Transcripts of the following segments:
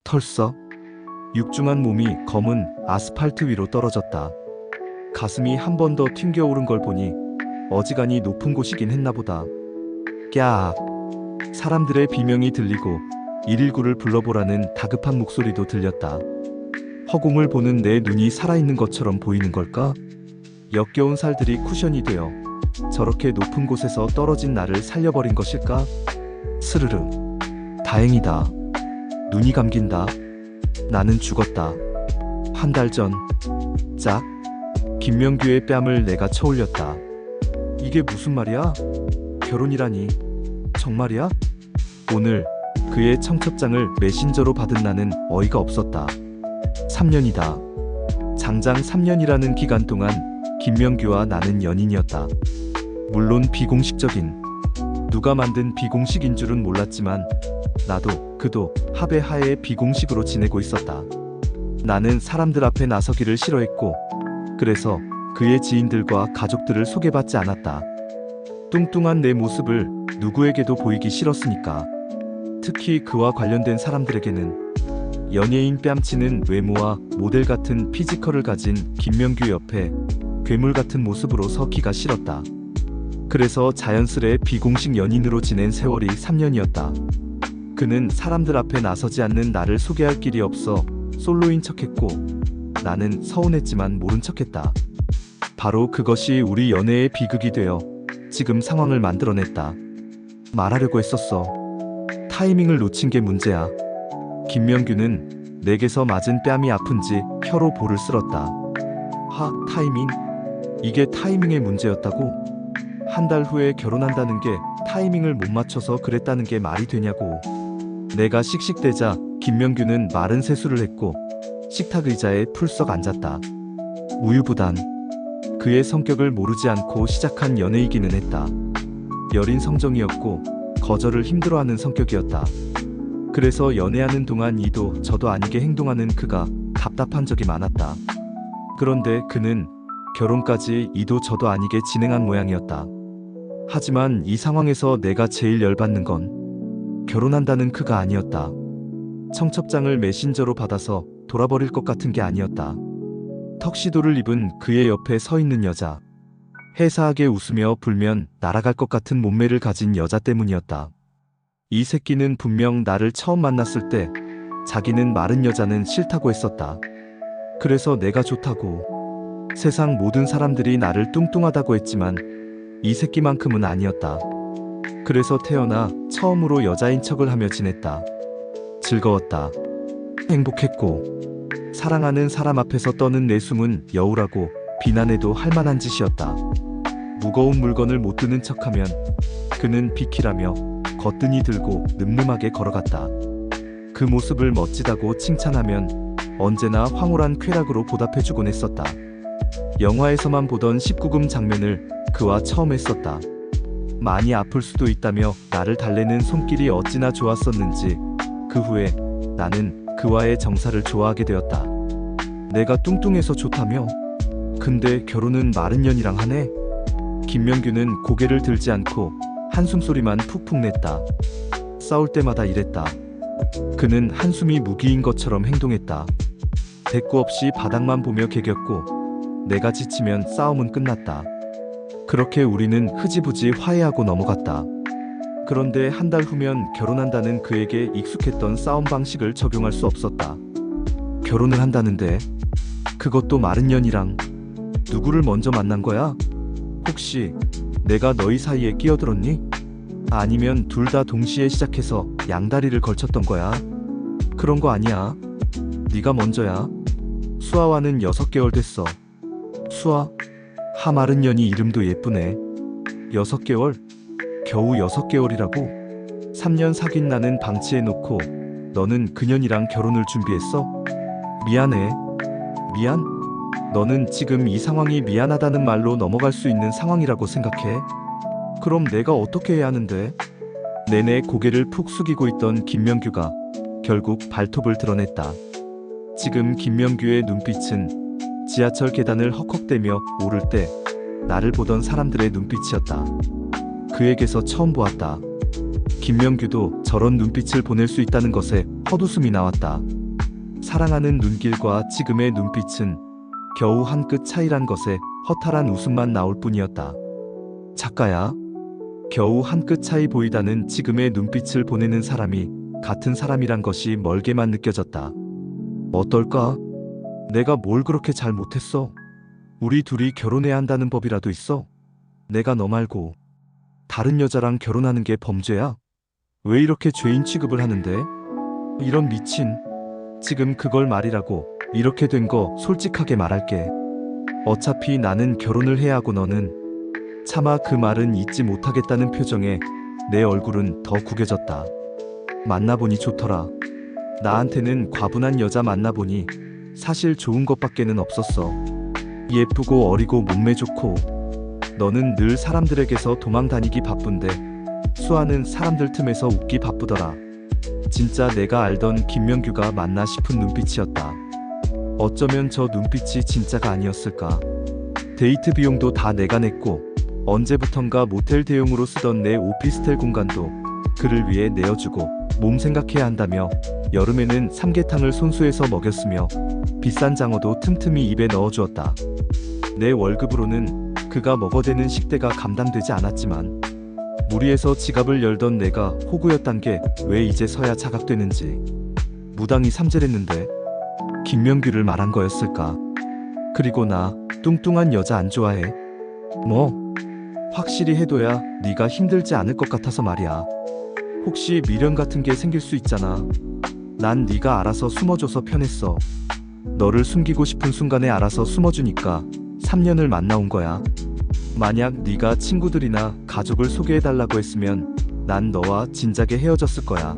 털썩. 육중한 몸이 검은 아스팔트 위로 떨어졌다. 가슴이 한 번 더 튕겨오른 걸 보니 어지간히 높은 곳이긴 했나 보다. 꺄악. 사람들의 비명이 들리고 119를 불러보라는 다급한 목소리도 들렸다. 허공을 보는 내 눈이 살아있는 것처럼 보이는 걸까? 역겨운 살들이 쿠션이 되어 저렇게 높은 곳에서 떨어진 나를 살려버린 것일까? 스르르. 다행이다. 눈이 감긴다. 나는 죽었다. 한 달 전. 짝. 김명규의 뺨을 내가 쳐올렸다. 이게 무슨 말이야? 결혼이라니. 정말이야? 오늘 그의 청첩장을 메신저로 받은 나는 어이가 없었다. 3년이다. 장장 3년이라는 기간 동안 김명규와 나는 연인이었다. 물론 비공식적인, 누가 만든 비공식인 줄은 몰랐지만 나도 그도 합의 하에 비공식으로 지내고 있었다. 나는 사람들 앞에 나서기를 싫어했고 그래서 그의 지인들과 가족들을 소개받지 않았다. 뚱뚱한 내 모습을 누구에게도 보이기 싫었으니까. 특히 그와 관련된 사람들에게는. 연예인 뺨치는 외모와 모델 같은 피지컬을 가진 김명규 옆에 괴물 같은 모습으로 서기가 싫었다. 그래서 자연스레 비공식 연인으로 지낸 세월이 3년이었다. 그는 사람들 앞에 나서지 않는 나를 소개할 길이 없어 솔로인 척했고 나는 서운했지만 모른 척했다. 바로 그것이 우리 연애의 비극이 되어 지금 상황을 만들어냈다. 말하려고 했었어. 타이밍을 놓친 게 문제야. 김명규는 내게서 맞은 뺨이 아픈지 혀로 볼을 쓸었다. 타이밍? 이게 타이밍의 문제였다고? 한 달 후에 결혼한다는 게 타이밍을 못 맞춰서 그랬다는 게 말이 되냐고. 내가 씩씩대자 김명규는 마른 세수를 했고 식탁 의자에 풀썩 앉았다. 우유부단. 그의 성격을 모르지 않고 시작한 연애이기는 했다. 여린 성정이었고 거절을 힘들어하는 성격이었다. 그래서 연애하는 동안 이도 저도 아니게 행동하는 그가 답답한 적이 많았다. 그런데 그는 결혼까지 이도 저도 아니게 진행한 모양이었다. 하지만 이 상황에서 내가 제일 열받는 건 결혼한다는 그가 아니었다. 청첩장을 메신저로 받아서 돌아버릴 것 같은 게 아니었다. 턱시도를 입은 그의 옆에 서 있는 여자. 해사하게 웃으며 불면 날아갈 것 같은 몸매를 가진 여자 때문이었다. 이 새끼는 분명 나를 처음 만났을 때 자기는 마른 여자는 싫다고 했었다. 그래서 내가 좋다고. 세상 모든 사람들이 나를 뚱뚱하다고 했지만 이 새끼만큼은 아니었다. 그래서 태어나 처음으로 여자인 척을 하며 지냈다. 즐거웠다. 행복했고 사랑하는 사람 앞에서 떠는 내 숨은 여우라고 비난해도 할 만한 짓이었다. 무거운 물건을 못 드는 척하면 그는 비키라며 거뜬히 들고 늠름하게 걸어갔다. 그 모습을 멋지다고 칭찬하면 언제나 황홀한 쾌락으로 보답해주곤 했었다. 영화에서만 보던 19금 장면을 그와 처음 했었다. 많이 아플 수도 있다며 나를 달래는 손길이 어찌나 좋았었는지 그 후에 나는 그와의 정사를 좋아하게 되었다. 내가 뚱뚱해서 좋다며? 근데 결혼은 마른 년이랑 하네? 김명규는 고개를 들지 않고 한숨소리만 푹푹 냈다. 싸울 때마다 이랬다. 그는 한숨이 무기인 것처럼 행동했다. 대꾸 없이 바닥만 보며 개겼고 내가 지치면 싸움은 끝났다. 그렇게 우리는 흐지부지 화해하고 넘어갔다. 그런데 한 달 후면 결혼한다는 그에게 익숙했던 싸움 방식을 적용할 수 없었다. 결혼을 한다는데 그것도 마른 년이랑 누구를 먼저 만난 거야? 혹시 내가 너희 사이에 끼어들었니? 아니면 둘 다 동시에 시작해서 양다리를 걸쳤던 거야? 그런 거 아니야. 네가 먼저야. 수아와는 6개월 됐어. 수아? 하마른 년이 이름도 예쁘네. 6개월? 겨우 6개월이라고? 3년 사귄 나는 방치해놓고 너는 그년이랑 결혼을 준비했어? 미안해. 미안? 너는 지금 이 상황이 미안하다는 말로 넘어갈 수 있는 상황이라고 생각해? 그럼 내가 어떻게 해야 하는데? 내내 고개를 푹 숙이고 있던 김명규가 결국 발톱을 드러냈다. 지금 김명규의 눈빛은 지하철 계단을 헉헉대며 오를 때 나를 보던 사람들의 눈빛이었다. 그에게서 처음 보았다. 김명규도 저런 눈빛을 보낼 수 있다는 것에 헛웃음이 나왔다. 사랑하는 눈길과 지금의 눈빛은 겨우 한 끗 차이란 것에 허탈한 웃음만 나올 뿐이었다. 작가야, 겨우 한 끗 차이 보이다는 지금의 눈빛을 보내는 사람이 같은 사람이란 것이 멀게만 느껴졌다. 어떨까? 내가 뭘 그렇게 잘 못했어? 우리 둘이 결혼해야 한다는 법이라도 있어? 내가 너 말고 다른 여자랑 결혼하는 게 범죄야? 왜 이렇게 죄인 취급을 하는데? 이런 미친. 지금 그걸 말이라고. 이렇게 된 거 솔직하게 말할게. 어차피 나는 결혼을 해야 하고 너는. 차마 그 말은 잊지 못하겠다는 표정에 내 얼굴은 더 구겨졌다. 만나보니 좋더라. 나한테는 과분한 여자 만나보니 사실 좋은 것밖에는 없었어. 예쁘고 어리고 몸매 좋고. 너는 늘 사람들에게서 도망 다니기 바쁜데 수아는 사람들 틈에서 웃기 바쁘더라. 진짜 내가 알던 김명규가 맞나 싶은 눈빛이었다. 어쩌면 저 눈빛이 진짜가 아니었을까. 데이트 비용도 다 내가 냈고 언제부턴가 모텔 대용으로 쓰던 내 오피스텔 공간도 그를 위해 내어주고 몸 생각해야 한다며 여름에는 삼계탕을 손수해서 먹였으며 비싼 장어도 틈틈이 입에 넣어주었다. 내 월급으로는 그가 먹어대는 식대가 감당되지 않았지만 무리해서 지갑을 열던 내가 호구였단 게 왜 이제서야 자각되는지. 무당이 삼재랬는데 김명규를 말한 거였을까. 그리고 나 뚱뚱한 여자 안 좋아해. 뭐 확실히 해둬야 네가 힘들지 않을 것 같아서 말이야. 혹시 미련 같은 게 생길 수 있잖아. 난 네가 알아서 숨어줘서 편했어. 너를 숨기고 싶은 순간에 알아서 숨어주니까 3년을 만나온 거야. 만약 네가 친구들이나 가족을 소개해달라고 했으면 난 너와 진작에 헤어졌을 거야.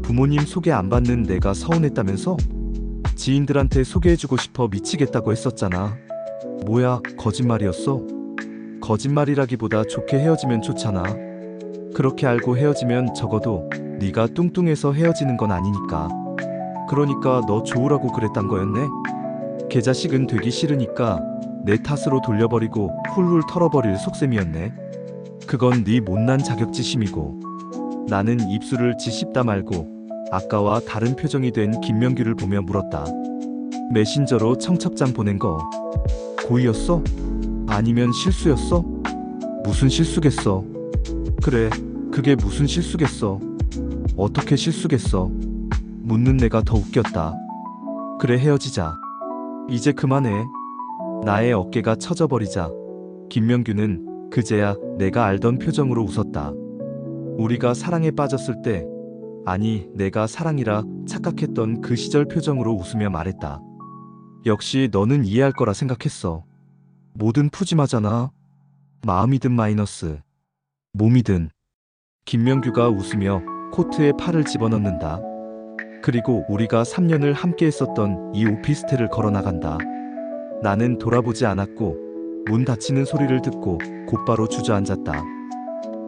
부모님 소개 안 받는 내가 서운했다면서? 지인들한테 소개해주고 싶어 미치겠다고 했었잖아. 뭐야, 거짓말이었어? 거짓말이라기보다 좋게 헤어지면 좋잖아. 그렇게 알고 헤어지면 적어도 네가 뚱뚱해서 헤어지는 건 아니니까. 그러니까 너 좋으라고 그랬단 거였네. 개자식은 되기 싫으니까 내 탓으로 돌려버리고 훌훌 털어버릴 속셈이었네. 그건 네 못난 자격지심이고. 나는 입술을 지씹다 말고 아까와 다른 표정이 된 김명규를 보며 물었다. 메신저로 청첩장 보낸 거 고의였어? 아니면 실수였어? 무슨 실수겠어? 그래, 그게 무슨 실수겠어? 어떻게 실수겠어? 묻는 내가 더 웃겼다. 그래, 헤어지자. 이제 그만해. 나의 어깨가 처져버리자 김명규는 그제야 내가 알던 표정으로 웃었다. 우리가 사랑에 빠졌을 때, 아니 내가 사랑이라 착각했던 그 시절 표정으로 웃으며 말했다. 역시 너는 이해할 거라 생각했어. 뭐든 푸짐하잖아. 마음이든 마이너스, 몸이든. 김명규가 웃으며 코트에 팔을 집어넣는다. 그리고 우리가 3년을 함께 했었던 이 오피스텔을 걸어나간다. 나는 돌아보지 않았고 문 닫히는 소리를 듣고 곧바로 주저앉았다.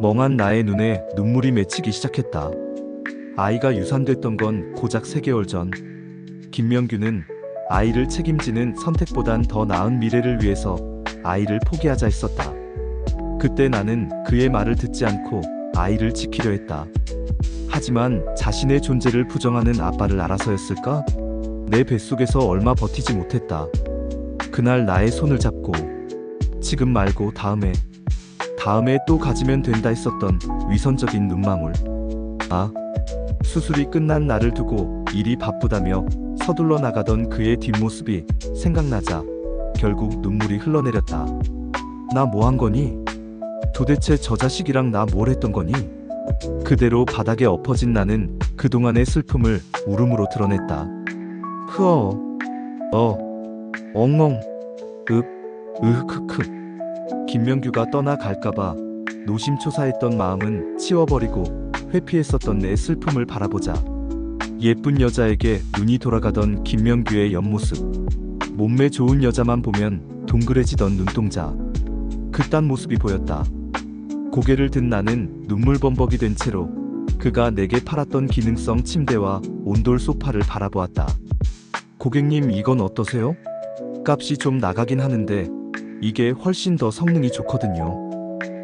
멍한 나의 눈에 눈물이 맺히기 시작했다. 아이가 유산됐던 건 고작 3개월 전. 김명규는 아이를 책임지는 선택보단 더 나은 미래를 위해서 아이를 포기하자 했었다. 그때 나는 그의 말을 듣지 않고 아이를 지키려 했다. 하지만 자신의 존재를 부정하는 아빠를 알아서였을까? 내 뱃속에서 얼마 버티지 못했다. 그날 나의 손을 잡고 지금 말고 다음에 또 가지면 된다 했었던 위선적인 눈망울. 아, 수술이 끝난 나를 두고 일이 바쁘다며 서둘러 나가던 그의 뒷모습이 생각나자 결국 눈물이 흘러내렸다. 나 뭐 한 거니? 도대체 저 자식이랑 나 뭘 했던 거니? 그대로 바닥에 엎어진 나는 그동안의 슬픔을 울음으로 드러냈다. 흐어, 엉엉, 크크. 김명규가 떠나갈까봐 노심초사했던 마음은 치워버리고 회피했었던 내 슬픔을 바라보자 예쁜 여자에게 눈이 돌아가던 김명규의 옆모습. 몸매 좋은 여자만 보면 동그래지던 눈동자. 그딴 모습이 보였다. 고개를 든 나는 눈물범벅이 된 채로 그가 내게 팔았던 기능성 침대와 온돌 소파를 바라보았다. 고객님, 이건 어떠세요? 값이 좀 나가긴 하는데 이게 훨씬 더 성능이 좋거든요.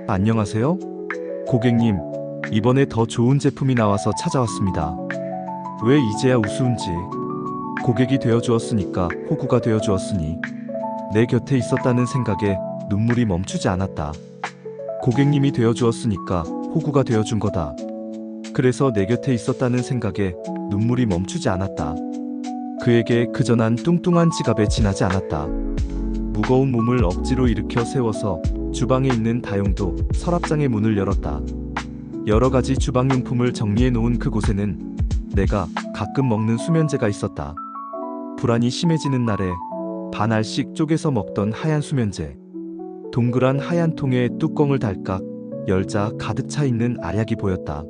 안녕하세요? 고객님, 이번에 더 좋은 제품이 나와서 찾아왔습니다. 왜 이제야 우스운지. 고객이 되어주었으니까, 호구가 되어주었으니 내 곁에 있었다는 생각에 눈물이 멈추지 않았다. 고객님이 되어주었으니까 호구가 되어준 거다. 그래서 내 곁에 있었다는 생각에 눈물이 멈추지 않았다. 그에게 그저 난 뚱뚱한 지갑에 지나지 않았다. 무거운 몸을 억지로 일으켜 세워서 주방에 있는 다용도 서랍장의 문을 열었다. 여러 가지 주방용품을 정리해 놓은 그곳에는 내가 가끔 먹는 수면제가 있었다. 불안이 심해지는 날에 반 알씩 쪼개서 먹던 하얀 수면제. 동그란 하얀 통에 뚜껑을 달깍 열자 가득 차 있는 알약이 보였다.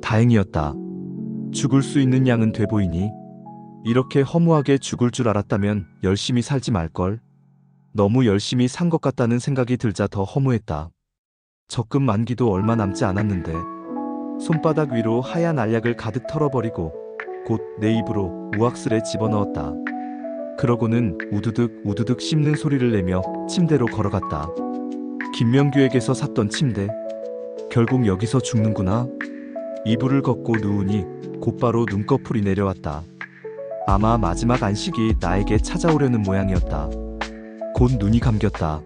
다행이었다. 죽을 수 있는 양은 돼 보이니 이렇게 허무하게 죽을 줄 알았다면 열심히 살지 말걸. 너무 열심히 산 것 같다는 생각이 들자 더 허무했다. 적금 만기도 얼마 남지 않았는데 손바닥 위로 하얀 알약을 가득 털어버리고 곧 내 입으로 우악스레 집어넣었다. 그러고는 우두득 우두득 씹는 소리를 내며 침대로 걸어갔다. 김명규에게서 샀던 침대. 결국 여기서 죽는구나. 이불을 걷고 누우니 곧바로 눈꺼풀이 내려왔다. 아마 마지막 안식이 나에게 찾아오려는 모양이었다. 곧 눈이 감겼다.